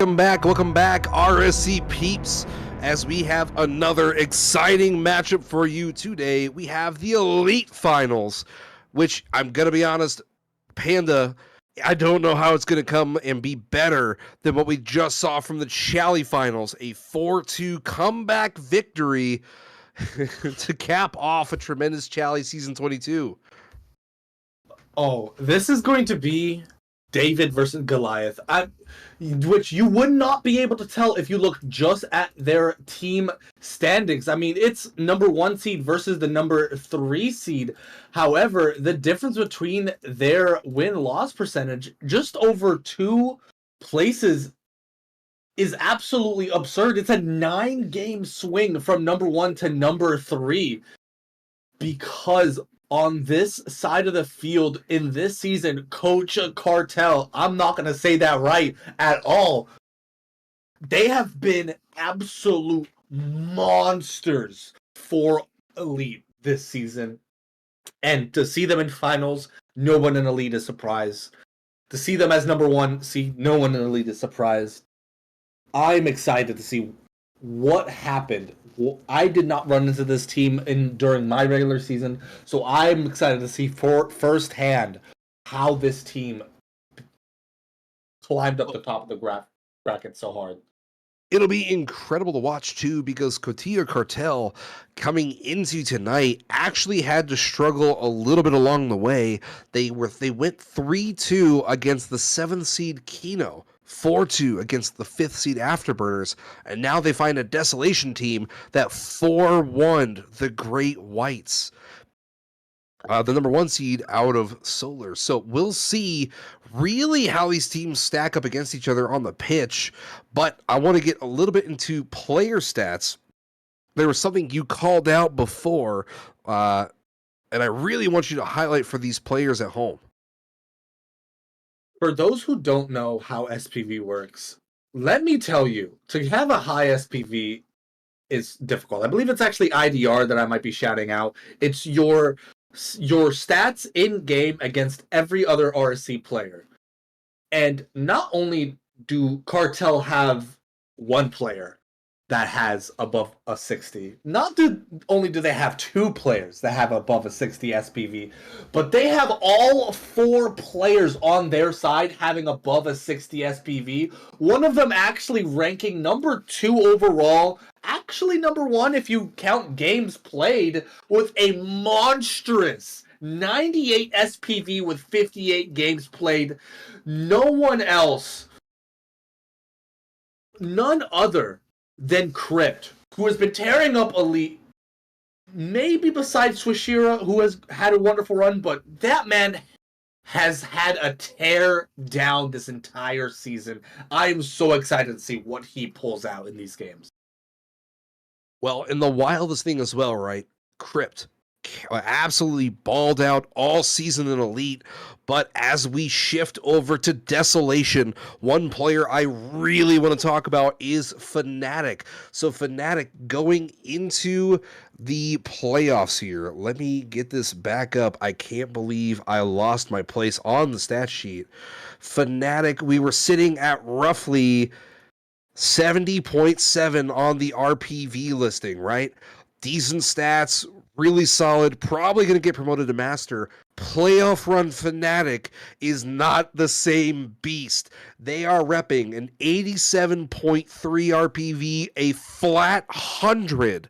welcome back, RSC peeps, as we have another exciting matchup for you today. We have the Elite Finals, which I'm going to be honest, Panda, I don't know how it's going to come and be better than what we just saw from the Chally Finals, a 4-2 comeback victory to cap off a tremendous Chally Season 22. Oh, this is going to be David versus Goliath, which you would not be able to tell if you looked just at their team standings. I mean, it's number 1 seed versus the number 3 seed. However, the difference between their win-loss percentage, just over 2 places, is absolutely absurd. It's a 9-game swing from number 1 to number 3, because on this side of the field in this season, Cotija Cartel, I'm not going to say that right at all, they have been absolute monsters for Elite this season. And to see them in finals, no one in Elite is surprised. To see them as number 1 seed, no one in Elite is surprised. I'm excited to see what happened. I did not run into this team during my regular season, so I'm excited to see firsthand how this team climbed up the top of the bracket so hard. It'll be incredible to watch too, because Cotija Cartel coming into tonight actually had to struggle a little bit along the way. They went 3-2 against the 7th seed Kino, 4-2 against the 5th seed Afterburners, and now they find a Desolation team that 4-1'd the Great Whites, the number 1 seed out of Solar. So we'll see really how these teams stack up against each other on the pitch, but I want to get a little bit into player stats. There was something you called out before, and I really want you to highlight for these players at home. For those who don't know how SPV works, let me tell you, to have a high SPV is difficult. I believe it's actually IDR that I might be shouting out. It's your stats in-game against every other RSC player. And not only do Cartel have one player that has above a 60, not only do they have 2 players that have above a 60 SPV, but they have all 4 players on their side having above a 60 SPV. One of them actually ranking number 2 overall, actually number 1 if you count games played, with a monstrous 98 SPV with 58 games played. No one else, none other than Cryptt, who has been tearing up Elite, maybe besides Swishira, who has had a wonderful run, but that man has had a tear down this entire season. I am so excited to see what he pulls out in these games. Well, and the wildest thing as well, right? Cryptt absolutely balled out all season in Elite, but as we shift over to Desolation, one player I really want to talk about is Fanatic. So Fanatic going into the playoffs here. Let me get this back up. I can't believe I lost my place on the stat sheet. Fanatic, we were sitting at roughly 70.7 on the RPV listing, right? Decent stats, really solid, probably going to get promoted to Master. Playoff run Fanatic is not the same beast. They are repping an 87.3 RPV, a flat 100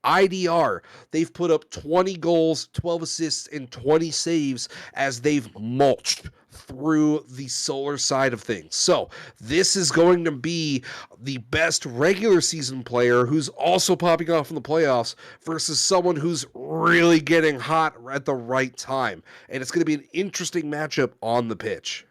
IDR. They've put up 20 goals, 12 assists, and 20 saves as they've mulched through the Solar side of things. So this is going to be the best regular season player who's also popping off in the playoffs versus someone who's really getting hot at the right time. And it's going to be an interesting matchup on the pitch.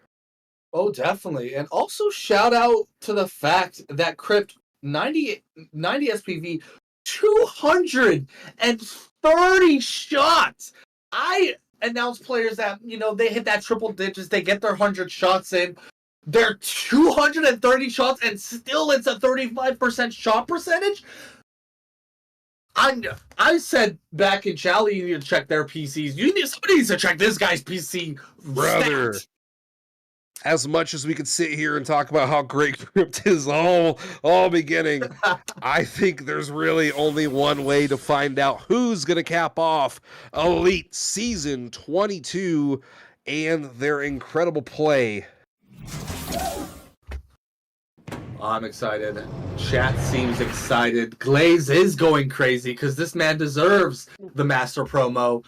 Oh, definitely. And also shout out to the fact that Cryptt 90 SPV, 230 shots. I announce players that, they hit that triple digits, they get their 100 shots in. They're 230 shots, and still it's a 35% shot percentage. I said back in Chally, you need to check their PCs. Somebody needs to check this guy's PC. Brother. Stats. As much as we could sit here and talk about how great Cryptt is all beginning, I think there's really only one way to find out who's going to cap off Elite Season 22 and their incredible play. I'm excited. Chat seems excited. Glaze is going crazy because this man deserves the Master promo.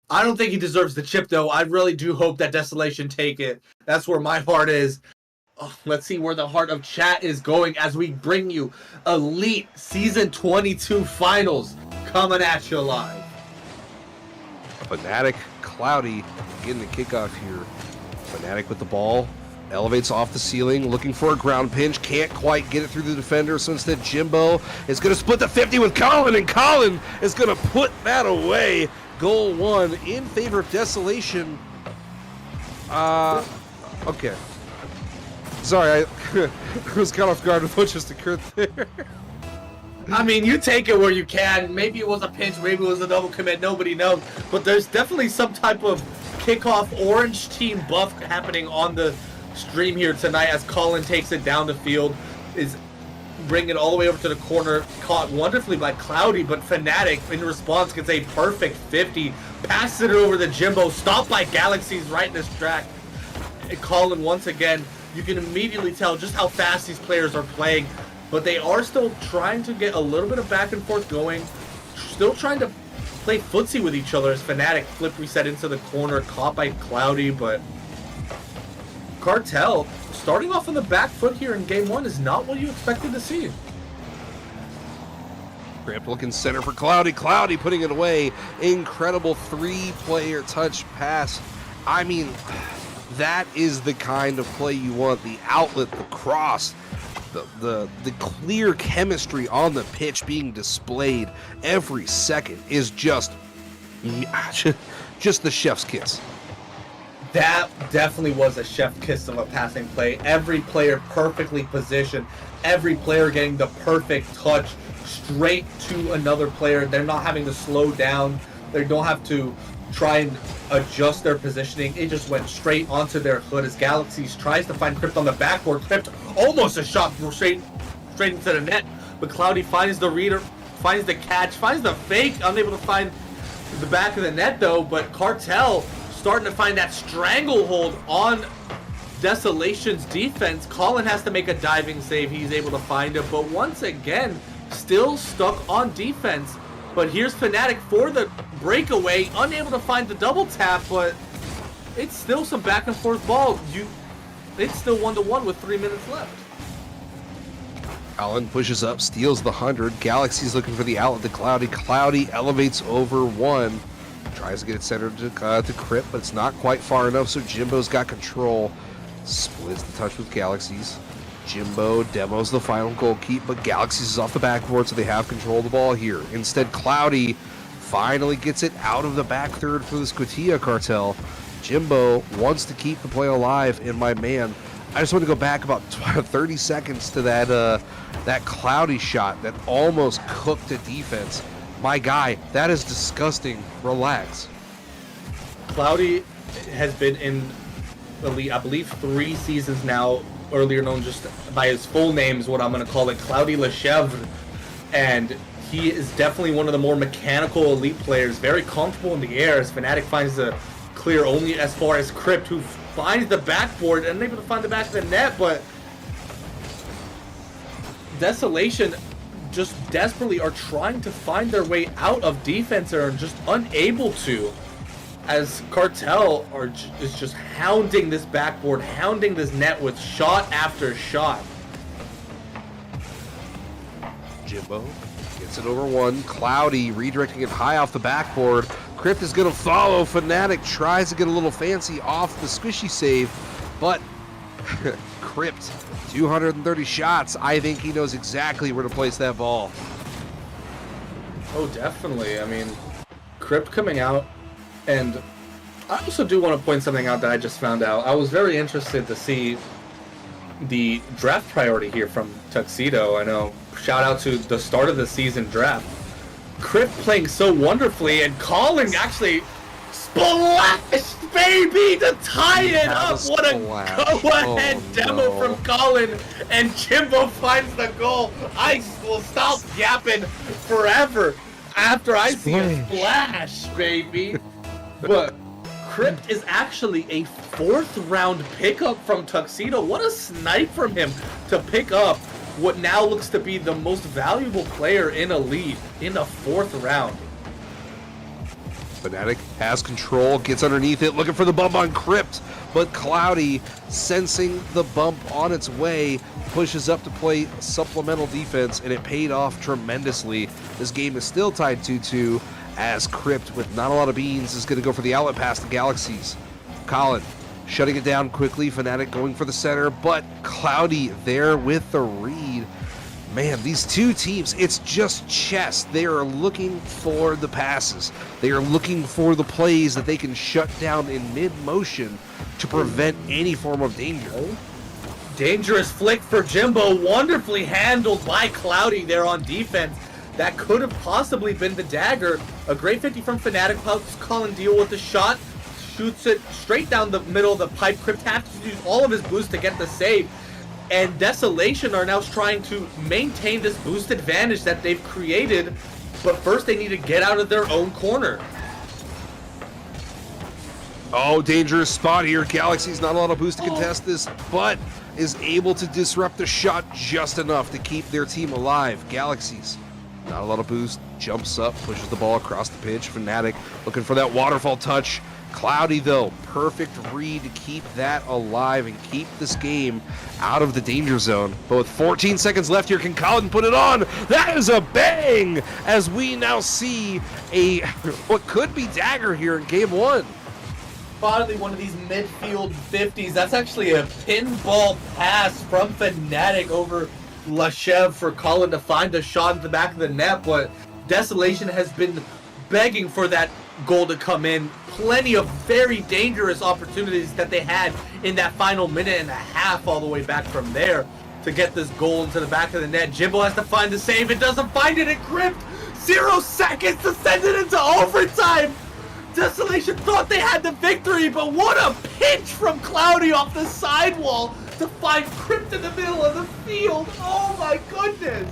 I don't think he deserves the chip, though. I really do hope that Desolation take it. That's where my heart is. Oh, let's see where the heart of chat is going as we bring you Elite Season 22 Finals coming at you live. Fanatic, Clowdy getting the kickoff here. Fanatic with the ball. Elevates off the ceiling, looking for a ground pinch. Can't quite get it through the defender, so instead Jimbo is going to split the 50 with Colinn, and Colinn is going to put that away. Goal 1 in favor of Desolation. Okay. Sorry, I was caught off guard with what just occurred there. I mean, you take it where you can. Maybe it was a pinch, maybe it was a double commit, nobody knows. But there's definitely some type of kickoff orange team buff happening on the stream here tonight as Colinn takes it down the field, is bringing it all the way over to the corner, caught wonderfully by Clowdy, but Fanatic in response gets a perfect 50, passes it over to Jimbo, stopped by galaxiezz right in his track. And Colinn once again, you can immediately tell just how fast these players are playing, but they are still trying to get a little bit of back and forth going, still trying to play footsie with each other as Fanatic flip reset into the corner, caught by Clowdy, but Cartel starting off on the back foot here in game 1 is not what you expected to see. Cryptt looking center for Clowdy. Clowdy putting it away. Incredible 3-player touch pass. I mean, that is the kind of play you want. The outlet, the cross, the clear chemistry on the pitch being displayed every second is just the chef's kiss. That definitely was a chef kiss of a passing play. Every player perfectly positioned. Every player getting the perfect touch straight to another player. They're not having to slow down. They don't have to try and adjust their positioning. It just went straight onto their hood as galaxiezz tries to find Cryptt on the backboard. Cryptt almost a shot straight into the net. But Clowdy finds the reader, finds the catch, finds the fake. Unable to find the back of the net though. But Cartel starting to find that stranglehold on Desolation's defense. Colinn has to make a diving save. He's able to find it, but once again, still stuck on defense. But here's Fanatic for the breakaway, unable to find the double tap, but it's still some back and forth ball. It's still 1-1 with 3 minutes left. Colinn pushes up, steals the 100. Galaxiezz looking for the outlet to Clowdy. Clowdy elevates over 1. Tries to get it centered to Cryptt, but it's not quite far enough, so Jimbo's got control. Splits the touch with galaxiezz. Jimbo demos the final goal keep, but galaxiezz is off the backboard, so they have control of the ball here. Instead, Clowdy finally gets it out of the back third for this Cotija Cartel. Jimbo wants to keep the play alive, and my man, I just want to go back about 30 seconds to that Clowdy shot that almost cooked a defense. My guy, that is disgusting. Relax. Clowdy has been in Elite, I believe, 3 seasons now, earlier known just by his full name is what I'm going to call it, Clowdy Lechevre. And he is definitely one of the more mechanical Elite players, very comfortable in the air as Fanatic finds the clear only as far as Cryptt, who finds the backboard, unable to find the back of the net, but Desolation just desperately are trying to find their way out of defense and are just unable to, as Cartel is just hounding this backboard, hounding this net with shot after shot. Jimbo gets it over 1. Clowdy redirecting it high off the backboard. Cryptt is going to follow. Fanatic tries to get a little fancy off the squishy save, but Cryptt, 230 shots. I think he knows exactly where to place that ball. Oh, definitely. I mean, Cryptt coming out, and I also do want to point something out that I just found out. I was very interested to see the draft priority here from Tuxedo. I know, shout out to the start of the season draft. Cryptt playing so wonderfully, and Colinn actually Splash, baby, to tie it up. What a splash. go-ahead Oh, demo no. from Colinn, and Jimbo finds the goal. I will stop yapping forever after I see a splash, baby. But Cryptt is actually a 4th round pickup from Tuxedo. What a snipe from him to pick up what now looks to be the most valuable player in Elite in the 4th round. Fanatic has control, gets underneath it, looking for the bump on Cryptt, but Clowdy, sensing the bump on its way, pushes up to play supplemental defense, and it paid off tremendously. This game is still tied 2-2, as Cryptt, with not a lot of beans, is going to go for the outlet pass to Galaxies. Colinn shutting it down quickly, Fanatic going for the center, but Clowdy there with the read. Man, these two teams, it's just chess. They are looking for the passes. They are looking for the plays that they can shut down in mid-motion to prevent any form of danger. Dangerous flick for Jimbo, wonderfully handled by Clowdy there on defense. That could have possibly been the dagger. A great 50 from Fanatic, helps Colinn deal with the shot, shoots it straight down the middle of the pipe. Cryptt has to use all of his boost to get the save. And Desolation are now trying to maintain this boost advantage that they've created, but first they need to get out of their own corner. Oh, dangerous spot here. Galaxy's not a lot of boost to contest this, but is able to disrupt the shot just enough to keep their team alive. Galaxy's not a lot of boost, jumps up, pushes the ball across the pitch. Fanatic looking for that waterfall touch. Clowdy, though, perfect read to keep that alive and keep this game out of the danger zone. But with 14 seconds left here, can Colinn put it on? That is a bang! As we now see a what could be dagger here in game 1. Finally, one of these midfield 50s. That's actually a pinball pass from Fanatic over Lashev for Colinn to find a shot in the back of the net, but Desolation has been begging for that goal to come in. Plenty of very dangerous opportunities that they had in that final minute and a half all the way back from there to get this goal into the back of the net. Jimbo has to find the save. It doesn't find it. It Cryptt. 0 seconds to send it into overtime. Desolation thought they had the victory, but what a pinch from Clowdy off the sidewall to find Cryptt in the middle of the field. Oh my goodness.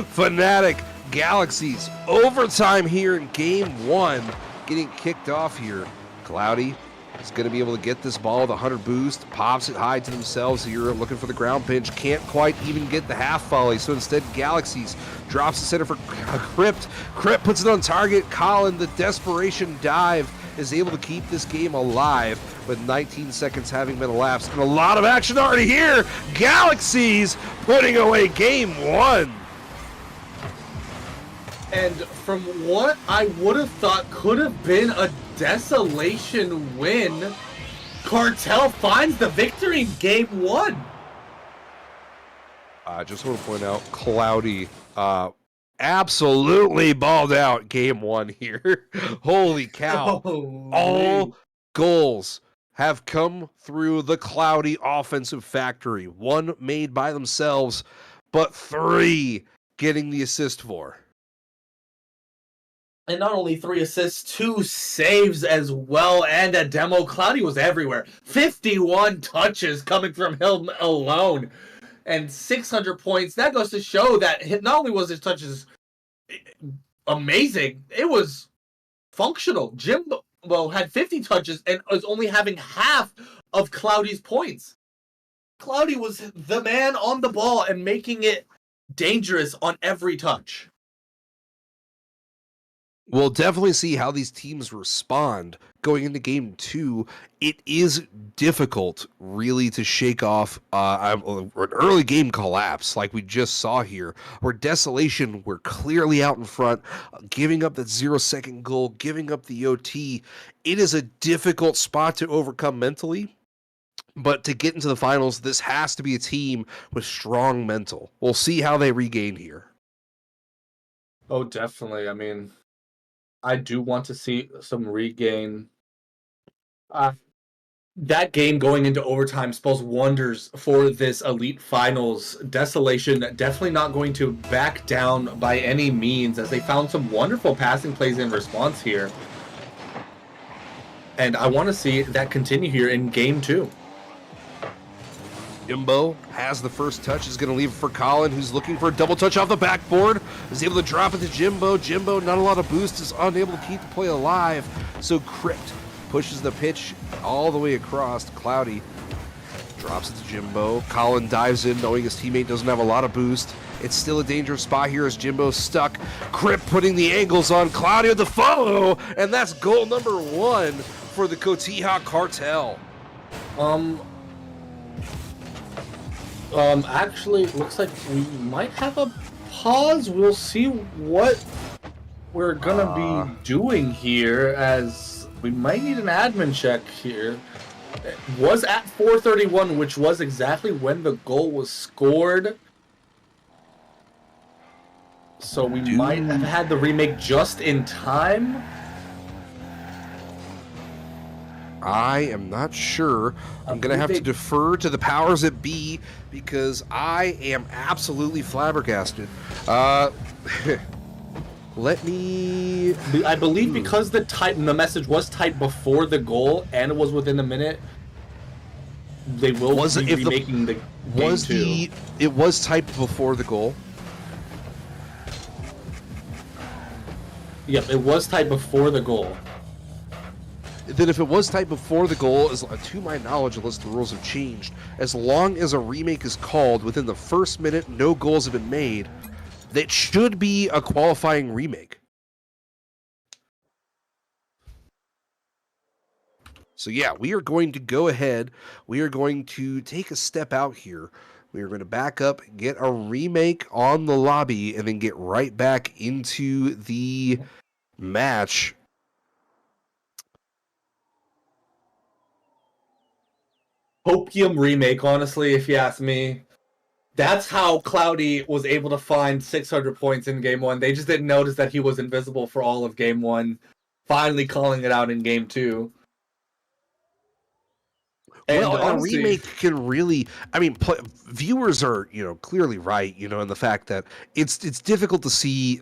Fanatic, Galaxies, overtime here in game 1, getting kicked off here. Clowdy is going to be able to get this ball with 100 boost, pops it high to themselves here, looking for the ground pinch, can't quite even get the half volley, so instead Galaxies drops the center for Cryptt. Cryptt puts it on target. Colinn, the desperation dive, is able to keep this game alive with 19 seconds having been elapsed, and a lot of action already here. Galaxies putting away game 1. And from what I would have thought could have been a Desolation win, Cartel finds the victory in game 1. I just want to point out, Clowdy absolutely balled out game 1 here. Holy cow. All goals have come through the Clowdy offensive factory. 1 made by themselves, but 3 getting the assist for. And not only 3 assists, 2 saves as well, and a demo. Clowdy was everywhere. 51 touches coming from him alone, and 600 points. That goes to show that not only was his touches amazing, it was functional. Jimbo had 50 touches and was only having half of Clowdy's points. Clowdy was the man on the ball and making it dangerous on every touch. We'll definitely see how these teams respond going into game 2. It is difficult, really, to shake off an early game collapse like we just saw here, where Desolation were clearly out in front, giving up that 0-second goal, giving up the OT. It is a difficult spot to overcome mentally, but to get into the finals, this has to be a team with strong mental. We'll see how they regain here. Oh, definitely. I mean, I do want to see some regain. That game going into overtime spells wonders for this Elite Finals. Desolation definitely not going to back down by any means, as they found some wonderful passing plays in response here. And I want to see that continue here in game 2. Jimbo has the first touch, is going to leave it for Colinn, who's looking for a double touch off the backboard. Is able to drop it to Jimbo. Jimbo, not a lot of boost, is unable to keep the play alive. So Cryptt pushes the pitch all the way across. Clowdy drops it to Jimbo. Colinn dives in, knowing his teammate doesn't have a lot of boost. It's still a dangerous spot here as Jimbo's stuck. Cryptt putting the angles on Clowdy with the follow, and that's goal number 1 for the Cotija Cartel. Actually, it looks like we might have a pause. We'll see what we're gonna be doing here, as we might need an admin check here. It was at 4:31, which was exactly when the goal was scored. So we might have had the remake just in time. I am not sure. I'm going to have to defer to the powers that be because I am absolutely flabbergasted. Let me... I believe because the message was typed before the goal and it was within a minute, they will be remaking the game 2. It was typed before the goal? Yep, it was typed before the goal. Then if it was typed before the goal, to my knowledge, unless the rules have changed, as long as a remake is called within the first minute, no goals have been made, that should be a qualifying remake. So yeah, we are going to go ahead. We are going to take a step out here. We are going to back up, get a remake on the lobby, and then get right back into the match. Hopium remake, honestly, if you ask me. That's how Clowdy was able to find 600 points in game 1. They just didn't notice that he was invisible for all of game 1. Finally calling it out in game 2. Well, a remake can really, I mean, viewers are, clearly right, in the fact that it's difficult to see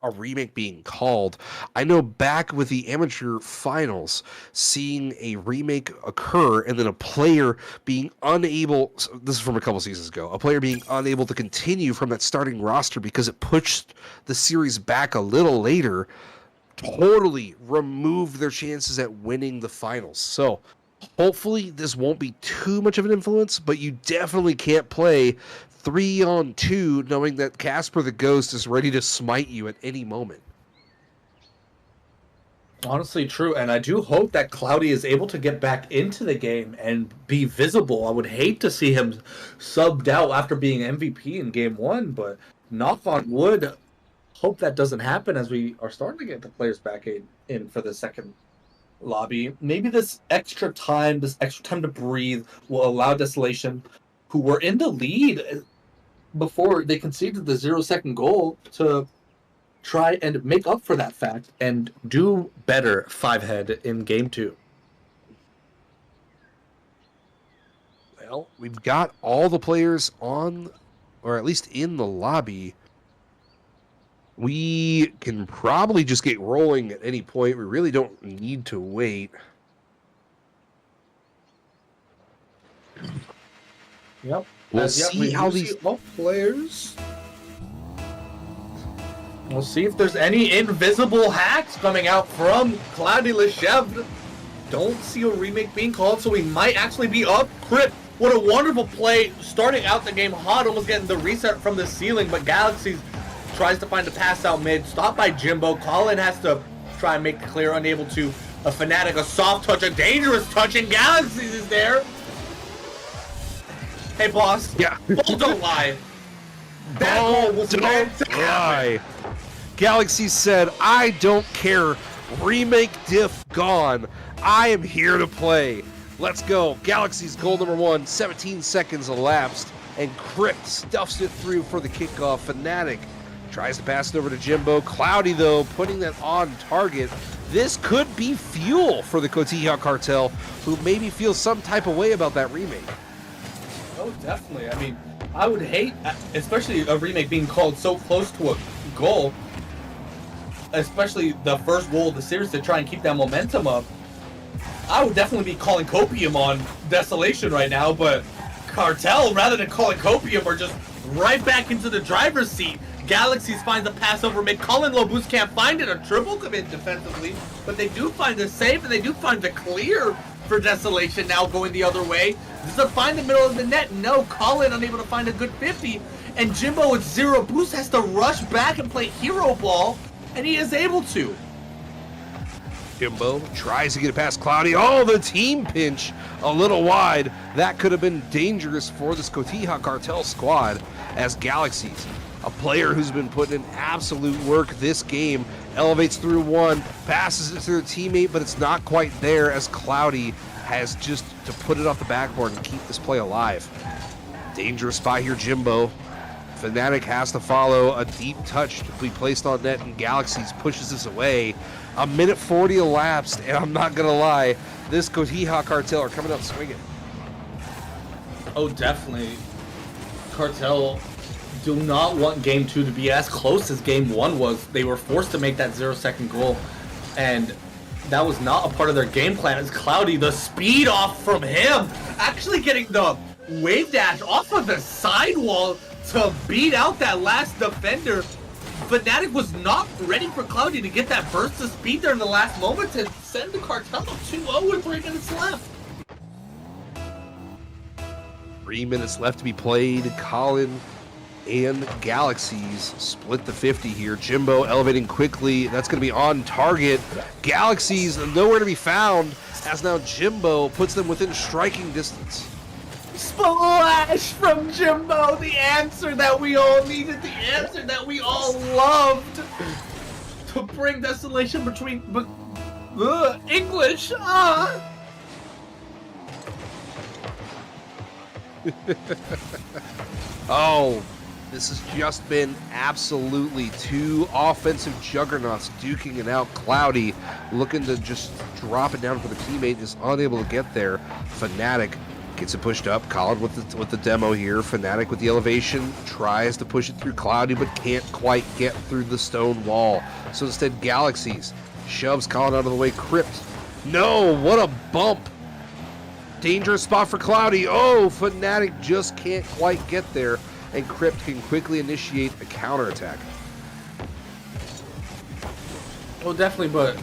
a remake being called. I know back with the amateur finals, seeing a remake occur and then a player being unable, this is from a couple seasons ago, a player being unable to continue from that starting roster because it pushed the series back a little later, totally removed their chances at winning the finals. So hopefully this won't be too much of an influence, but you definitely can't play 3-on-2 knowing that Casper the Ghost is ready to smite you at any moment. Honestly, true, and I do hope that Clowdy is able to get back into the game and be visible. I would hate to see him subbed out after being MVP in game 1, but knock on wood, hope that doesn't happen as we are starting to get the players back in for the second lobby. Maybe this extra time to breathe will allow Desolation, who were in the lead before they conceded the 0-second goal, to try and make up for that fact and do better 5-head in game 2. Well, we've got all the players on, or at least in the lobby. We can probably just get rolling at any point. We really don't need to wait. Yep. We'll see how these players. We'll see if there's any invisible hacks coming out from Clowdy Lechevre. Don't see a remake being called, so we might actually be up. Cryptt, what a wonderful play, starting out the game hot, almost getting the reset from the ceiling, but galaxiezz tries to find a pass out mid, stopped by Jimbo. Colinn has to try and make the clear, unable to. A Fanatic, a soft touch, a dangerous touch, and galaxiezz is there. Hey, boss. Yeah. Ball don't lie. That ball was meant to happen. galaxiezz said, I don't care. Remake diff gone. I am here to play. Let's go. galaxiezz goal number 1. 17 seconds elapsed, and Cryptt stuffs it through for the kickoff. Fanatic tries to pass it over to Jimbo. Clowdy, though, putting that on target. This could be fuel for the Cotija Cartel, who maybe feel some type of way about that remake. Oh, definitely. I mean, I would hate, especially a remake being called so close to a goal, especially the first goal of the series, to try and keep that momentum up. I would definitely be calling Copium on Desolation right now, but Cartel, rather than calling Copium, are just right back into the driver's seat. galaxiezz finds a pass over mid. Colinn low boost can't find it. A triple commit defensively, but they do find the save and they do find the clear for Desolation now going the other way. Does it find the middle of the net? No. Colinn unable to find a good 50. And Jimbo with 0 boost has to rush back and play hero ball, and he is able to. Jimbo tries to get it past Clowdy. Oh, the team pinch a little wide. That could have been dangerous for this Cotija Cartel squad, as galaxiezz, a player who's been putting in absolute work this game, elevates through one, passes it to their teammate, but it's not quite there, as Clowdy has just to put it off the backboard and keep this play alive. Dangerous spot here, Jimbo. Fanatic has to follow. A deep touch to be placed on net, and galaxiezz pushes this away. A minute 40 elapsed, and I'm not gonna lie, this Cotija Cartel are coming out swinging. Oh, definitely. Cartel do not want game 2 to be as close as game 1 was. They were forced to make that 0-second goal, and that was not a part of their game plan. As Clowdy, the speed off from him, actually getting the wave dash off of the sidewall to beat out that last defender. Fnatic was not ready for Clowdy to get that burst of speed there in the last moment to send the Cartel up 2-0 with 3 minutes left. 3 minutes left to be played. Colinn and galaxiezz split the 50 here. Jimbo elevating quickly. That's going to be on target. Galaxiezz nowhere to be found, as now Jimbo puts them within striking distance. Splash from Jimbo, the answer that we all needed, the answer that we all loved to bring Desolation between English. Oh, this has just been absolutely two offensive juggernauts duking it out. Clowdy looking to just drop it down for the teammate, is unable to get there. Fnatic gets it pushed up. Colinn with the demo here. Fnatic with the elevation tries to push it through Clowdy, but can't quite get through the stone wall. So instead, galaxiezz shoves Colinn out of the way. Cryptt. No, what a bump. Dangerous spot for Clowdy. Oh, Fnatic just can't quite get there, and Cryptt can quickly initiate a counterattack. Well, definitely, but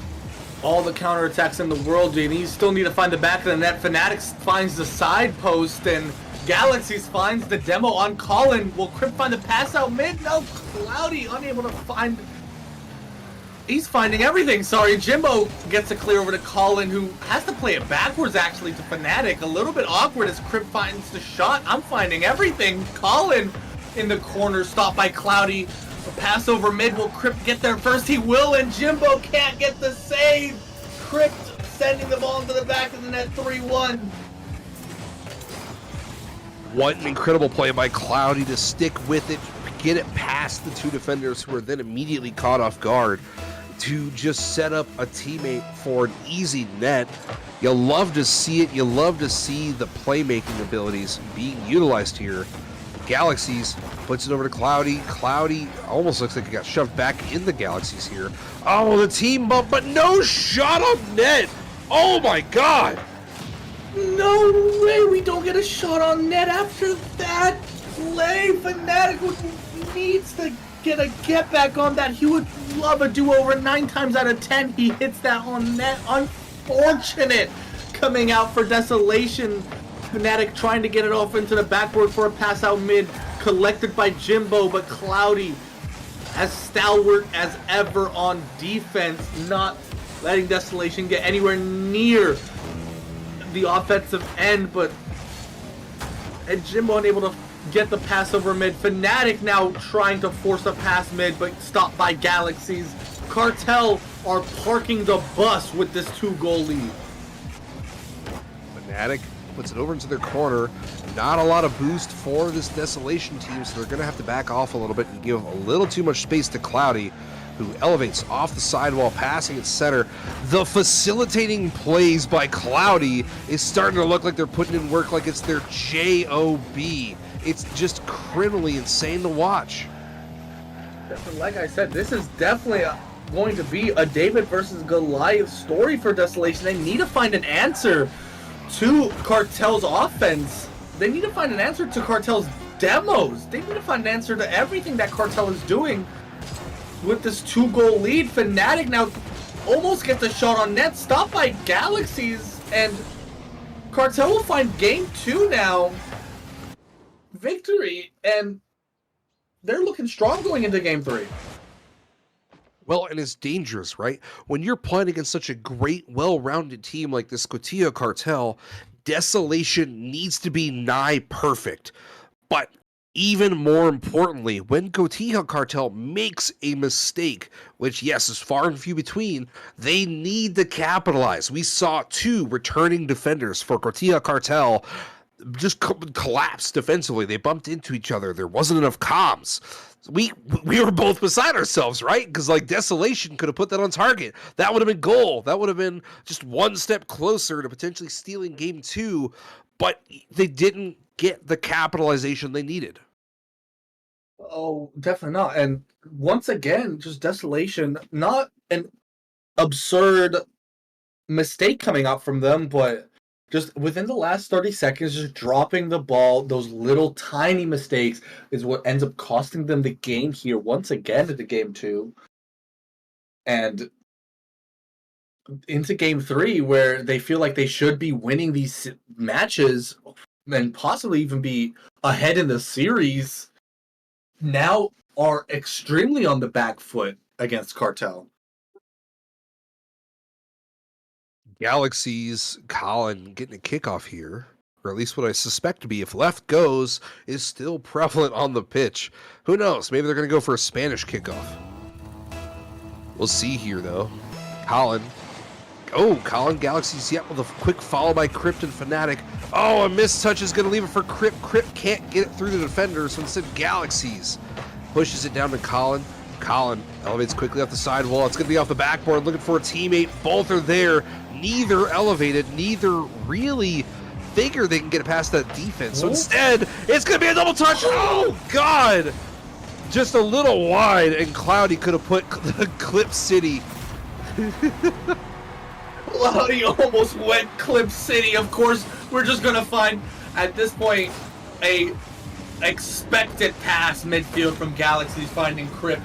all the counterattacks in the world, JD, still need to find the back of the net. Fnatic finds the side post, and galaxiezz finds the demo on Colinn. Will Cryptt find the pass out mid? No, Clowdy unable to find. He's finding everything. Sorry, Jimbo gets a clear over to Colinn, who has to play it backwards, actually, to Fnatic. A little bit awkward as Cryptt finds the shot. I'm finding everything. Colinn in the corner, stopped by Clowdy. A pass over mid. Will Cryptt get there first? He will, and Jimbo can't get the save. Cryptt sending the ball into the back of the net, 3-1. What an incredible play by Clowdy to stick with it, get it past the two defenders, who are then immediately caught off guard, to just set up a teammate for an easy net. You love to see it. You love to see the playmaking abilities being utilized here. galaxiezz puts it over to Clowdy. Clowdy almost looks like he got shoved back in the galaxiezz here. Oh, the team bump, but no shot on net. Oh my God. No way we don't get a shot on net after that play. Fnatic needs to get a get back on that. He would love a do-over. 9 times out of 10 he hits that on net. Unfortunate coming out for Desolation. Fnatic trying to get it off into the backboard for a pass out mid, collected by Jimbo, but Clowdy as stalwart as ever on defense, not letting Desolation get anywhere near the offensive end, and Jimbo unable to get the pass over mid. Fnatic now trying to force a pass mid, but stopped by galaxiezz. Cartel are parking the bus with this 2-goal lead. Fnatic puts it over into their corner. Not a lot of boost for this Desolation team, so they're going to have to back off a little bit and give a little too much space to Clowdy, who elevates off the sidewall, passing at center. The facilitating plays by Clowdy is starting to look like they're putting in work like it's their J.O.B. It's just criminally insane to watch. Like I said, this is definitely going to be a David versus Goliath story for Desolation. They need to find an answer to Cartel's offense. They need to find an answer to Cartel's demos. They need to find an answer to everything that Cartel is doing. With this 2-goal lead, Fnatic now almost gets a shot on net, stopped by galaxiezz, and Cartel will find game 2 now. Victory, and they're looking strong going into game 3. Well, and it's dangerous, right? When you're playing against such a great, well-rounded team like this Cotija Cartel, Desolation needs to be nigh perfect. But even more importantly, when Cotija Cartel makes a mistake, which, yes, is far and few between, they need to capitalize. We saw 2 returning defenders for Cotija Cartel just collapse defensively. They bumped into each other. There wasn't enough comms. We were both beside ourselves, right? Because, like, Desolation could have put that on target. That would have been goal. That would have been just one step closer to potentially stealing game 2, but they didn't get the capitalization they needed. Oh, definitely not. And once again, just Desolation, not an absurd mistake coming out from them, but just within the last 30 seconds, just dropping the ball, those little tiny mistakes is what ends up costing them the game here once again into game 2. And into game 3, where they feel like they should be winning these matches and possibly even be ahead in the series, now are extremely on the back foot against Cartel. galaxiezz, Colinn getting a kickoff here, or at least what I suspect to be, if left goes, is still prevalent on the pitch. Who knows? Maybe they're going to go for a Spanish kickoff. We'll see here, though. Colinn. Oh, Colinn, galaxiezz, yep, with a quick follow by Cryptt and Fnatic. Oh, a missed touch is going to leave it for Cryptt. Cryptt can't get it through the defender, so instead galaxiezz pushes it down to Colinn. Colinn elevates quickly off the sidewall. It's going to be off the backboard, looking for a teammate. Both are there. Neither elevated. Neither really figure they can get past that defense. So instead, it's going to be a double touch. Oh, God. Just a little wide, and Clowdy could have put the Clip City. Clowdy almost went Clip City. Of course, we're just going to find, at this point, a expected pass midfield from galaxiezz, finding Cryptt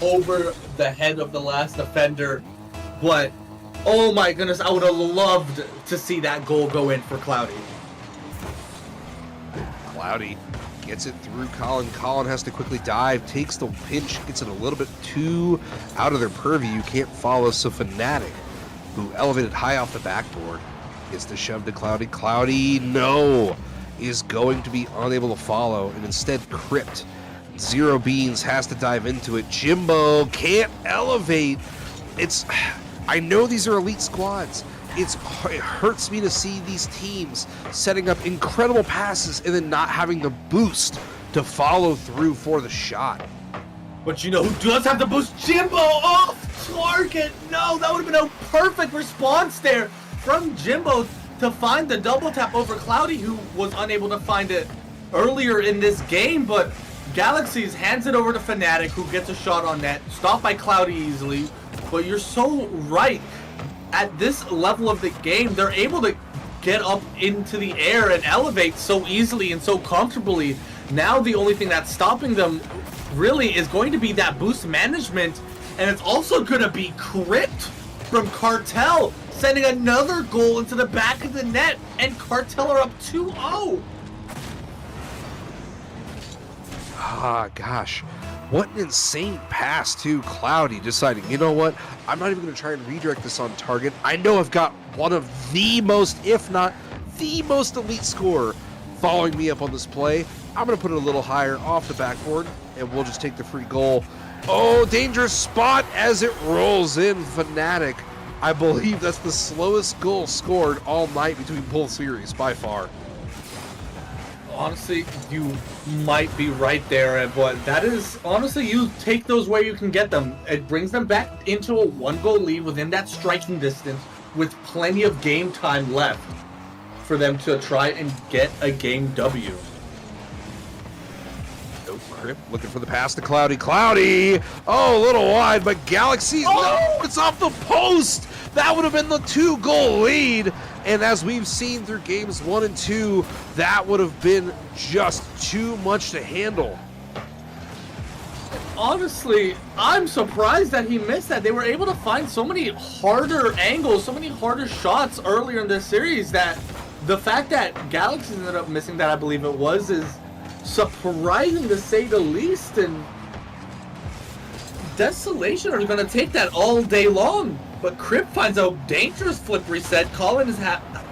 over the head of the last defender. But, oh my goodness, I would have loved to see that goal go in for Clowdy. Clowdy gets it through Colinn. Colinn has to quickly dive, takes the pinch, gets it a little bit too out of their purview. You can't follow, so Fnatic, who elevated high off the backboard, gets the shove to Clowdy. Clowdy, no, is going to be unable to follow, and instead Cryptt, Zero Beans, has to dive into it. Jimbo can't elevate. I know these are elite squads. It hurts me to see these teams setting up incredible passes and then not having the boost to follow through for the shot. But you know who does have the boost? Jimbo off target! No, that would have been a perfect response there from Jimbo to find the double tap over Clowdy, who was unable to find it earlier in this game. But galaxiezz hands it over to Fnatic, who gets a shot on net, stopped by Clowdy easily. But you're so right. At this level of the game, they're able to get up into the air and elevate so easily and so comfortably. Now the only thing that's stopping them really is going to be that boost management, and it's also going to be Cryptt from Cartel sending another goal into the back of the net, and Cartel are up 2-0. Ah, gosh. What an insane pass to Clowdy, deciding, you know what, I'm not even going to try and redirect this on target. I know I've got one of the most, if not the most elite scorer following me up on this play. I'm going to put it a little higher off the backboard, and we'll just take the free goal. Oh, dangerous spot as it rolls in. Fnatic, I believe that's the slowest goal scored all night between both series, by far. Honestly, you might be right there, but that is, honestly, you take those where you can get them. It brings them back into a 1-goal lead within that striking distance with plenty of game time left for them to try and get a game W. No Cryptt looking for the pass to Clowdy. Clowdy! Oh, a little wide, but galaxiezz, no, it's off the post! That would have been the 2-goal lead. And as we've seen through games 1 and 2, that would have been just too much to handle. Honestly, I'm surprised that he missed that. They were able to find so many harder angles, so many harder shots earlier in this series that the fact that galaxiezz ended up missing that, I believe it was, is surprising to say the least. And Desolation are going to take that all day long. But Cryptt finds a dangerous flip reset. Colinn is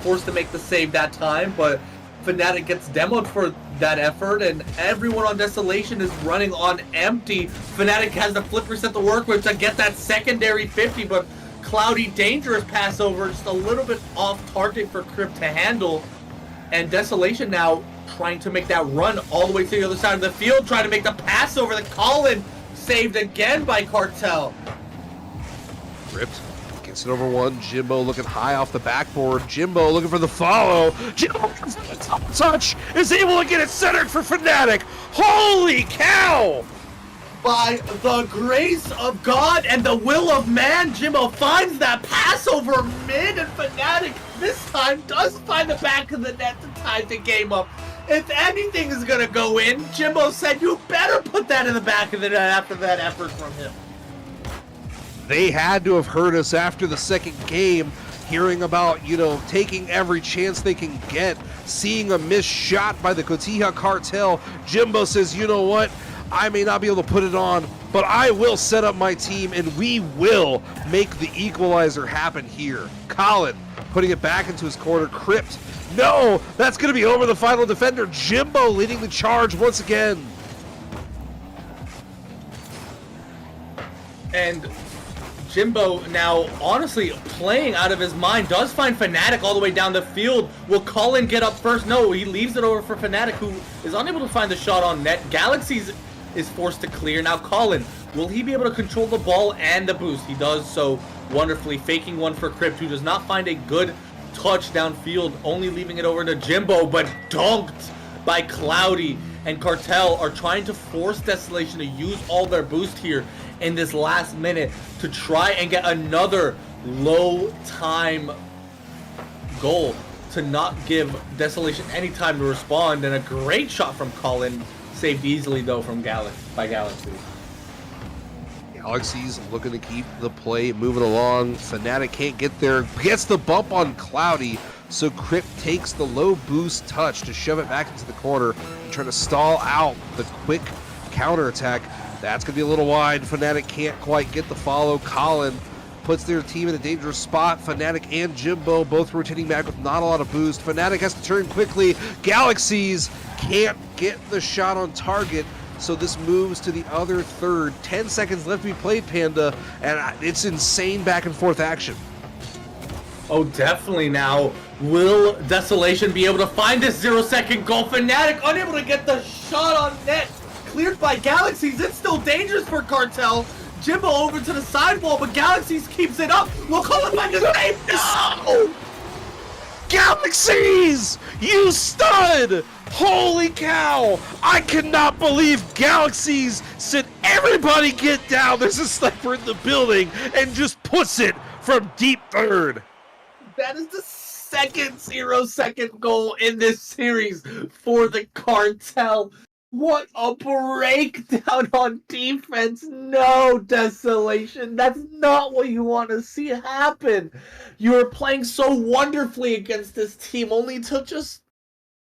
forced to make the save that time, but Fanatic gets demoed for that effort, and everyone on Desolation is running on empty. Fanatic has the flip reset to work with to get that secondary 50, but Clowdy, dangerous pass over, just a little bit off target for Cryptt to handle. And Desolation now trying to make that run all the way to the other side of the field, trying to make the pass over the Colinn, saved again by Cartel. Cryptt gets it over one. Jimbo looking high off the backboard. Jimbo looking for the follow. Jimbo touch is able to get it centered for Fanatic. Holy cow! By the grace of God and the will of man, Jimbo finds that pass over mid, and Fanatic this time does find the back of the net to tie the game up. If anything is gonna go in, Jimbo said you better put that in the back of the net after that effort from him. They had to have heard us after the second game, hearing about, taking every chance they can get, seeing a missed shot by the Cotija Cartel. Jimbo says, you know what? I may not be able to put it on, but I will set up my team, and we will make the equalizer happen here. Colinn putting it back into his corner. Cryptt, no, that's going to be over the final defender. Jimbo leading the charge once again. And Jimbo now honestly playing out of his mind, does find Fanatic all the way down the field. Will Colinn get up first? No, he leaves it over for Fanatic, who is unable to find the shot on net. Galaxiezz is forced to clear. Now Colinn, will he be able to control the ball and the boost? He does so wonderfully, faking one for Cryptt, who does not find a good touch downfield, only leaving it over to Jimbo, but dunked by Clowdy. And Cartel are trying to force Desolation to use all their boost here in this last minute to try and get another low time goal to not give Desolation any time to respond. And a great shot from Colinn, saved easily though from Galaxiezz. Galaxiezz looking to keep the play moving along. Fanatic can't get there, gets the bump on Clowdy, so Cryptt takes the low boost touch to shove it back into the corner and try to stall out the quick counterattack. That's going to be a little wide. Fanatic can't quite get the follow. Colinn puts their team in a dangerous spot. Fanatic and Jimbo both rotating back with not a lot of boost. Fanatic has to turn quickly. Galaxiezz can't get the shot on target, so this moves to the other third. 10 seconds left to be played, Panda, and it's insane back and forth action. Oh, definitely now. Will Desolation be able to find this 0-second goal? Fanatic unable to get the shot on net. Cleared by Galaxiezz. It's still dangerous for Cartel. Jimbo over to the sidewall, but Galaxiezz keeps it up. Will Colinn find the save? No! Galaxiezz! You stud! Holy cow! I cannot believe Galaxiezz said, everybody get down, there's a sniper in the building, and just puts it from deep third. That is the second 0-second goal in this series for the Cartel. What a breakdown on defense. No, Desolation. That's not what you want to see happen. You were playing so wonderfully against this team, only to just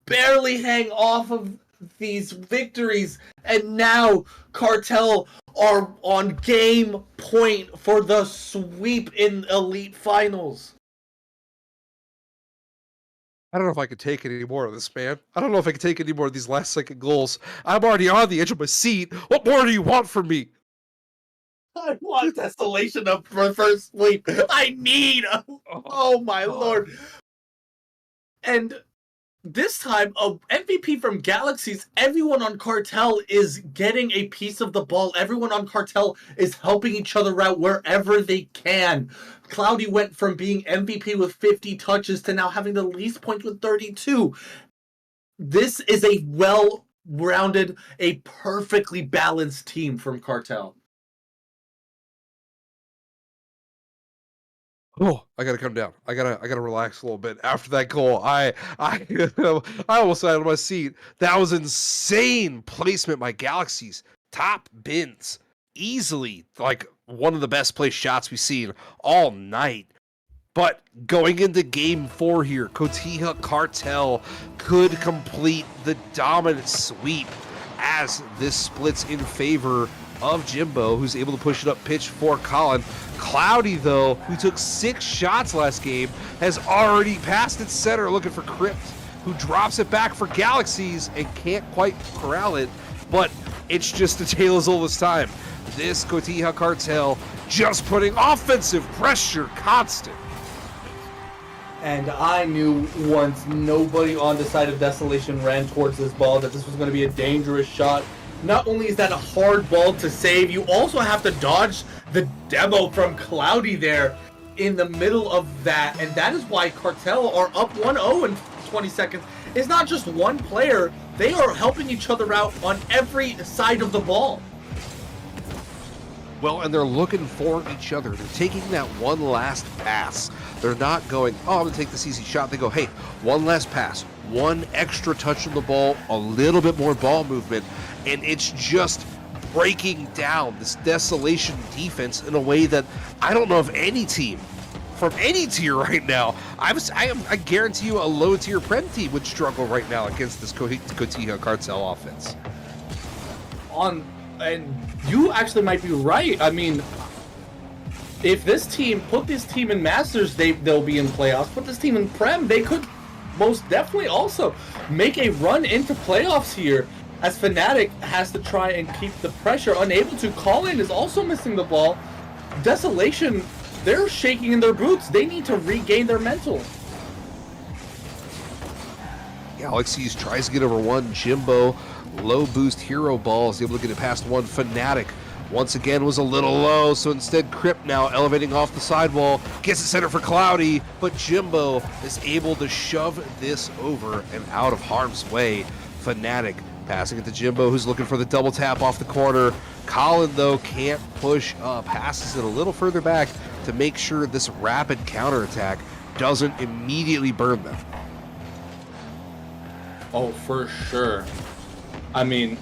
barely hang off of these victories. And now Cartel are on game point for the sweep in Elite Finals. I don't know if I could take any more of this, man. I don't know if I could take any more of these last-second goals. I'm already on the edge of my seat. What more do you want from me? I want Desolation up for first sweep. I need. Oh my lord. And this time, a MVP from Galaxiezz. Everyone on Cartel is getting a piece of the ball. Everyone on Cartel is helping each other out wherever they can. Clowdy went from being MVP with 50 touches to now having the least points with 32. This is a well rounded a perfectly balanced team from Cartel. Oh, I gotta come down. I gotta relax a little bit after that goal. I almost sat on my seat. That was insane placement by Galaxy's top bins. Easily like one of the best placed shots we've seen all night. But going into game 4 here, Cotija Cartel could complete the dominant sweep as this splits in favor of Jimbo, who's able to push it up pitch for Colinn. Clowdy, though, who took 6 shots last game, has already passed its center looking for Cryptt, who drops it back for galaxiezz and can't quite corral it, but it's just a tale as old as time. This Cotija Cartel just putting offensive pressure constant. And I knew once nobody on the side of Desolation ran towards this ball that this was going to be a dangerous shot. Not only is that a hard ball to save, you also have to dodge the demo from Clowdy there in the middle of that. And that is why Cartel are up 1-0 in 20 seconds. It's not just one player. They are helping each other out on every side of the ball. Well, and they're looking for each other. They're taking that one last pass. They're not going, oh, I'm going to take this easy shot. They go, hey, one last pass, one extra touch on the ball, a little bit more ball movement, and it's just breaking down this Desolation defense in a way that I don't know if any team from any tier right now, I guarantee you a low-tier Prem team would struggle right now against this Cotija Cartel offense. And you actually might be right. I mean, if this team, put this team in Masters, they'll be in playoffs. Put this team in Prem, they could most definitely also make a run into playoffs here, as Fanatic has to try and keep the pressure. Unable to. Colinn is also missing the ball. Desolation, they're shaking in their boots. They need to regain their mental. Galaxiezz tries to get over one. Jimbo, low boost hero ball, is able to get it past one. Fanatic once again was a little low, so instead Cryptt now elevating off the sidewall, gets it center for Clowdy, but Jimbo is able to shove this over and out of harm's way. Fanatic passing it to Jimbo, who's looking for the double tap off the corner. Colinn, though, can't push up, passes it a little further back to make sure this rapid counterattack doesn't immediately burn them. Oh, for sure. I mean,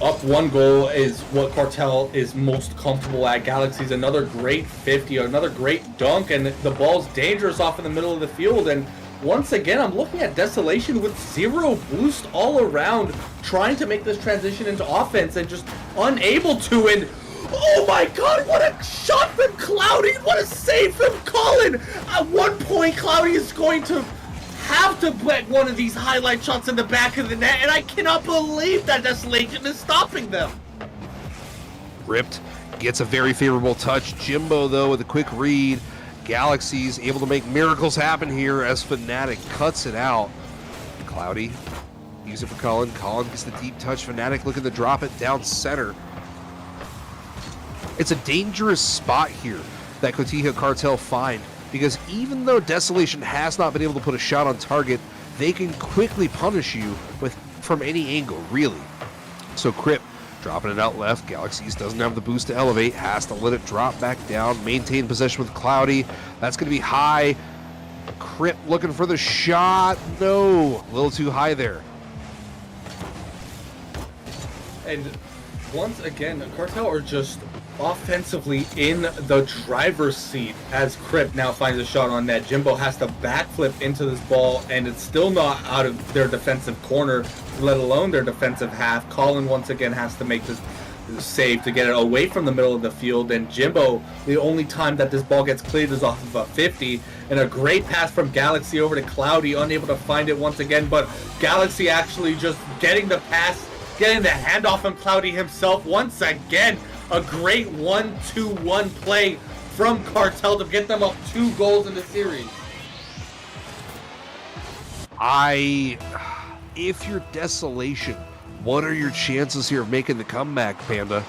up 1 goal is what Cartel is most comfortable at. Galaxiezz, another great 50, another great dunk, and the ball's dangerous off in the middle of the field. And once again, I'm looking at Desolation with 0 boost all around, trying to make this transition into offense and just unable to. And oh my god, what a shot from Clowdy! What a save from Colinn! At one point, Clowdy is going to have to put one of these highlight shots in the back of the net, and I cannot believe that Desolation is stopping them. Cryptt gets a very favorable touch. Jimbo, though, with a quick read. Galaxiezz able to make miracles happen here as Fanatic cuts it out. Clowdy, use it for Colinn. Colinn gets the deep touch. Fanatic looking to drop it down center. It's a dangerous spot here that Cotija Cartel find, because even though Desolation has not been able to put a shot on target, they can quickly punish you from any angle, really. So Cryptt dropping it out left. Galaxiezz doesn't have the boost to elevate, has to let it drop back down, maintain possession with Clowdy. That's going to be high. Cryptt looking for the shot. No, a little too high there. And once again, Cartel are just offensively in the driver's seat as Cryptt now finds a shot on net. Jimbo has to backflip into this ball, and it's still not out of their defensive corner, let alone their defensive half. Colinn once again has to make this save to get it away from the middle of the field, and Jimbo, the only time that this ball gets cleared is off of a 50, and a great pass from Galaxy over to Clowdy, unable to find it once again, but Galaxy actually just getting the pass, getting the handoff from Clowdy himself once again. A great 1-2-1 play from Cartel to get them up 2 goals in the series. If you're Desolation, what are your chances here of making the comeback, Panda?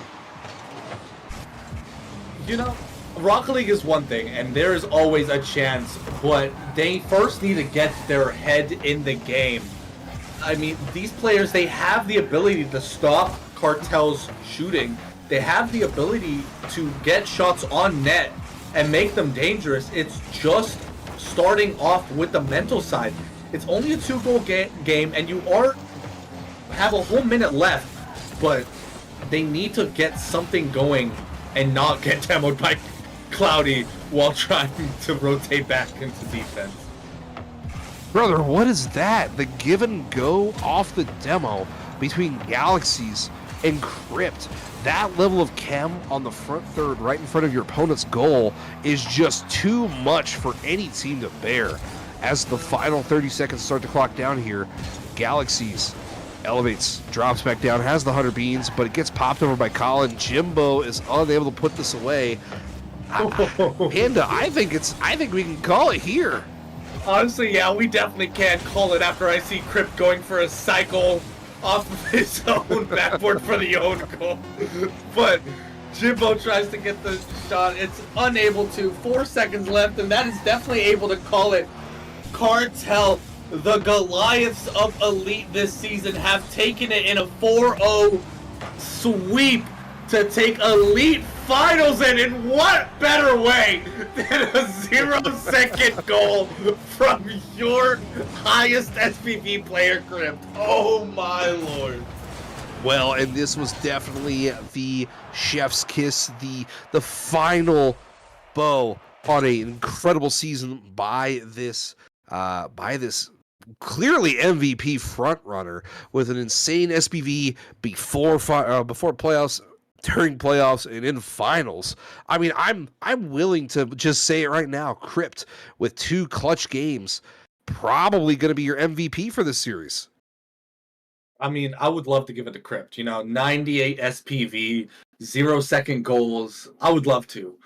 You know, Rocket League is one thing, and there is always a chance, but they first need to get their head in the game. I mean, these players, they have the ability to stop Cartel's shooting. They have the ability to get shots on net and make them dangerous. It's just starting off with the mental side. It's only a 2-goal game, and you have a whole minute left, but they need to get something going and not get demoed by Clowdy while trying to rotate back into defense. Brother, what is that? The give and go off the demo between Galaxies and Cryptt. That level of chem on the front third right in front of your opponent's goal is just too much for any team to bear. As the final 30 seconds start to clock down here, Galaxies elevates, drops back down, has the 100 beans, but it gets popped over by Colinn. Jimbo is unable to put this away. Panda, I think we can call it here. Honestly, yeah, we definitely can call it after I see Cryptt going for a cycle off of his own backboard for the own goal. But Jimbo tries to get the shot. It's unable to. 4 seconds left, and that is definitely able to call it. Cartel, the Goliaths of Elite this season, have taken it in a 4-0 sweep to take Elite Finals in what better way than a 0-second goal from your highest SPV player, Cryptt. Oh my lord. Well, and this was definitely the chef's kiss, the final bow on an incredible season by this clearly MVP front runner with an insane SPV before playoffs, during playoffs, and in finals. I mean, I'm willing to just say it right now. Cryptt with 2 clutch games, probably going to be your MVP for this series. I mean, I would love to give it to Cryptt. 98 SPV, 0-second goals. I would love to,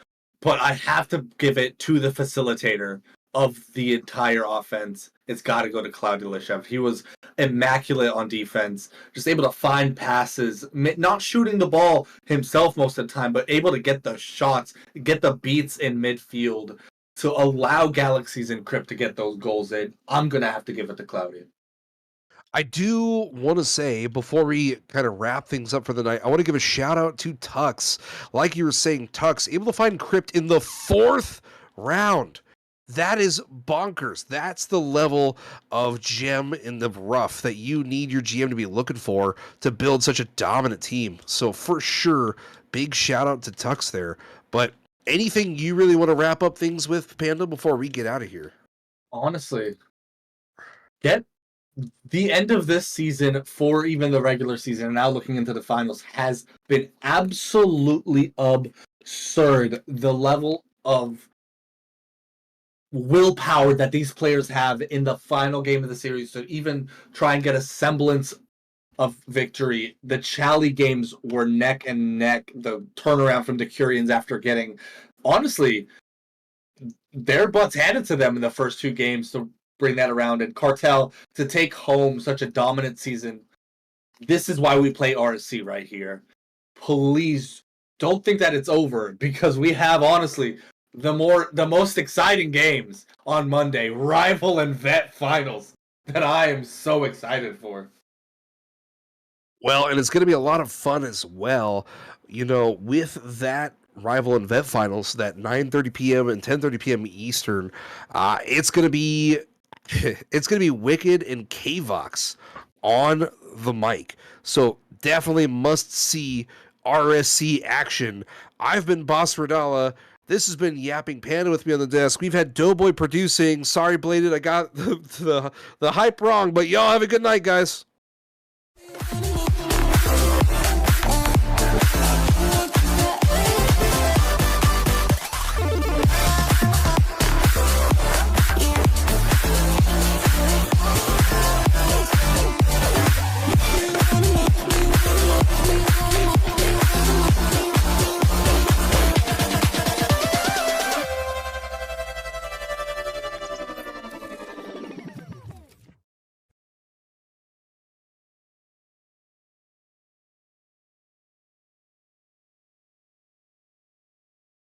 but I have to give it to the facilitator of the entire offense. It's got to go to Clowdy. He was immaculate on defense, just able to find passes, not shooting the ball himself most of the time, but able to get the shots, get the beats in midfield to allow Galaxies and Cryptt to get those goals in. I'm going to have to give it to Clowdy. I do want to say, before we kind of wrap things up for the night, I want to give a shout out to Tux. Like you were saying, Tux, able to find Cryptt in the 4th round. That is bonkers. That's the level of gem in the rough that you need your GM to be looking for to build such a dominant team. So for sure, big shout out to Tux there. But anything you really want to wrap up things with, Panda, before we get out of here? Honestly, get the end of this season, for even the regular season, and now looking into the finals, has been absolutely absurd. The level of willpower that these players have in the final game of the series to even try and get a semblance of victory. The Chally games were neck and neck. The turnaround from the Curians after getting, honestly, their butts handed to them in the first 2 games to bring that around, and Cartel to take home such a dominant season. This is why we play RSC right here. Please don't think that it's over, because we have, honestly, the most exciting games on Monday, Rival and Vet finals, that I am so excited for. Well, and it's going to be a lot of fun as well, with that Rival and Vet finals, that 9:30 p.m. and 10:30 p.m. Eastern. It's going to be Wicked and K.Vox on the mic. So definitely must see RSC action. I've been Bas Radla. This has been Yapping Panda with me on the desk. We've had Doughboy producing. Sorry, Bladed, I got the hype wrong, but y'all have a good night, guys.